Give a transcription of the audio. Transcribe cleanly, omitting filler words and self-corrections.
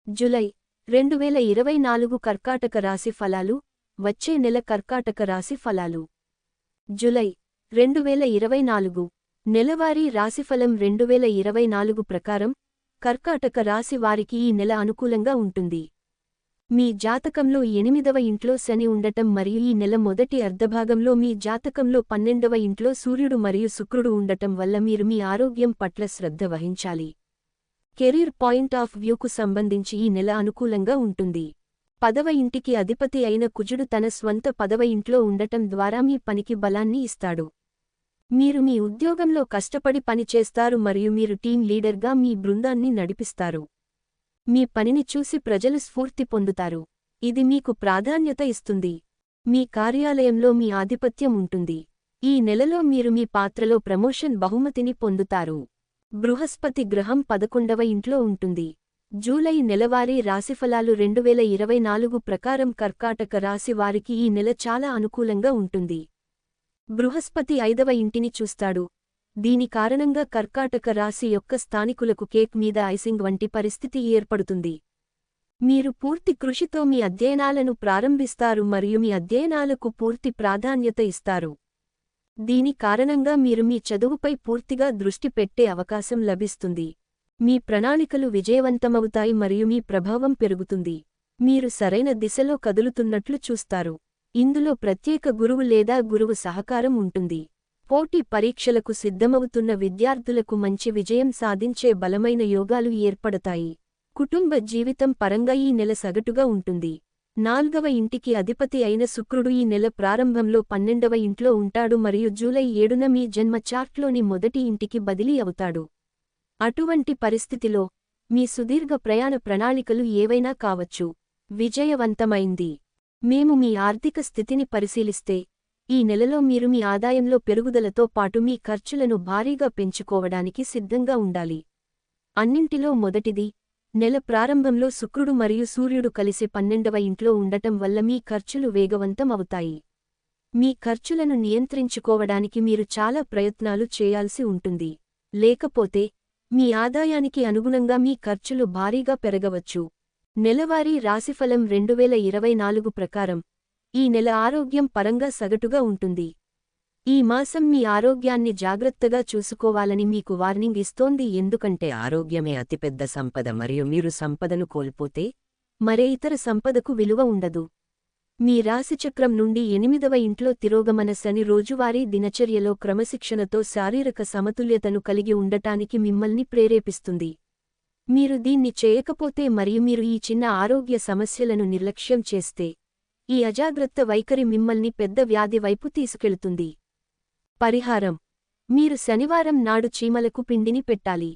July 2024 కర్కాటక రాశి ఫలాలు వచ్చే నెల కర్కాటక రాశి ఫలాలు. జూలై 2024 నెలవారీ రాశిఫలం 2024 ప్రకారం కర్కాటక రాశి వారికి ఈ నెల అనుకూలంగా ఉంటుంది. మీ జాతకంలో 8వ ఇంట్లో శని ఉండటం మరియు ఈ నెల మొదటి అర్ధభాగంలో మీ జాతకంలో 12వ ఇంట్లో సూర్యుడు మరియు శుక్రుడు ఉండటం వల్ల మీరు మీ ఆరోగ్యం పట్ల శ్రద్ధ వహించాలి. కెరీర్ పాయింట్ ఆఫ్ వ్యూకు సంబంధించి ఈ నెల అనుకూలంగా ఉంటుంది. 10వ ఇంటికి అధిపతి అయిన కుజుడు తన స్వంత 10వ ఇంట్లో ఉండటం ద్వారా మీ పనికి బలాన్ని ఇస్తాడు. మీరు మీ ఉద్యోగంలో కష్టపడి పనిచేస్తారు మరియు మీరు టీం లీడర్గా మీ బృందాన్ని నడిపిస్తారు. మీ పనిని చూసి ప్రజలు స్ఫూర్తి పొందుతారు. ఇది మీకు ప్రాధాన్యత ఇస్తుంది. మీ కార్యాలయంలో మీ ఆధిపత్యం ఉంటుంది. ఈ నెలలో మీరు మీ పాత్రలో ప్రమోషన్ బహుమతిని పొందుతారు. బృహస్పతి గ్రహం 11వ ఇంట్లో ఉంటుంది. జూలై నెలవారీ రాశిఫలాలు 2024 ప్రకారం కర్కాటక రాశి వారికి ఈ నెల చాలా అనుకూలంగా ఉంటుంది. బృహస్పతి 5వ ఇంటిని చూస్తాడు. దీని కారణంగా కర్కాటక రాశి యొక్క స్థానికులకు కేక్ మీద ఐసింగ్ వంటి పరిస్థితి ఏర్పడుతుంది. మీరు పూర్తి కృషితో మీ అధ్యయనాలను ప్రారంభిస్తారు మరియు మీ అధ్యయనాలకు పూర్తి ప్రాధాన్యత ఇస్తారు. దీని కారణంగా మీరు మీ చదువుపై పూర్తిగా దృష్టి పెట్టే అవకాశం లభిస్తుంది. మీ ప్రణాళికలు విజయవంతమవుతాయి మరియు మీ ప్రభావం పెరుగుతుంది. మీరు సరైన దిశలో కదులుతున్నట్లు చూస్తారు. ఇందులో ప్రత్యేక గురువు లేదా గురువు సహకారం ఉంటుంది. పోటీ పరీక్షలకు సిద్ధమవుతున్న విద్యార్థులకు మంచి విజయం సాధించే బలమైన యోగాలు ఏర్పడతాయి. కుటుంబ జీవితం పరంగా ఈ నెల సగటుగా ఉంటుంది. 4వ ఇంటికి అధిపతి అయిన శుక్రుడు ఈ నెల ప్రారంభంలో 12వ ఇంట్లో ఉంటాడు మరియు జూలై 7న మీ జన్మ చార్ట్లోని మొదటి ఇంటికి బదిలీ అవుతాడు. అటువంటి పరిస్థితిలో మీ సుదీర్ఘ ప్రయాణ ప్రణాళికలు ఏవైనా కావచ్చు. విజయవంతమైంది. మేము మీ ఆర్థిక స్థితిని పరిశీలిస్తే ఈ నెలలో మీరు మీ ఆదాయంలో పెరుగుదలతో పాటు మీ ఖర్చులను భారీగా పెంచుకోవడానికి సిద్ధంగా ఉండాలి. అన్నింటిలో మొదటిది, నెల ప్రారంభంలో శుక్రుడు మరియు సూర్యుడు కలిసి 12వ ఇంట్లో ఉండటం వల్ల మీ ఖర్చులు వేగవంతం అవుతాయి. మీ ఖర్చులను నియంత్రించుకోవడానికి మీరు చాలా ప్రయత్నాలు చేయాల్సి ఉంటుంది. లేకపోతే మీ ఆదాయానికి అనుగుణంగా మీ ఖర్చులు భారీగా పెరగవచ్చు. నెలవారీ రాశిఫలం 2024 ప్రకారం ఈ నెల ఆరోగ్యం పరంగా సగటుగా ఉంటుంది. ఈ మాసం మీ ఆరోగ్యాన్ని జాగ్రత్తగా చూసుకోవాలని మీకు వార్నింగ్ ఇస్తోంది, ఎందుకంటే ఆరోగ్యమే అతిపెద్ద సంపద మరియు మీరు సంపదను కోల్పోతే మరే ఇతర సంపదకు విలువ ఉండదు. మీ రాశిచక్రం నుండి 8వ ఇంట్లో తిరోగమన శని రోజువారీ దినచర్యలో క్రమశిక్షణతో శారీరక సమతుల్యతను కలిగి ఉండటానికి మిమ్మల్ని ప్రేరేపిస్తుంది. మీరు దీన్ని చేయకపోతే మరియు మీరు ఈ చిన్న ఆరోగ్య సమస్యలను నిర్లక్ష్యం చేస్తే ఈ అజాగ్రత్త వైఖరి మిమ్మల్ని పెద్ద వ్యాధి వైపు తీసుకెళుతుంది. పరిహారం: మీరు శనివారం నాడు చీమలకు పిండిని పెట్టాలి.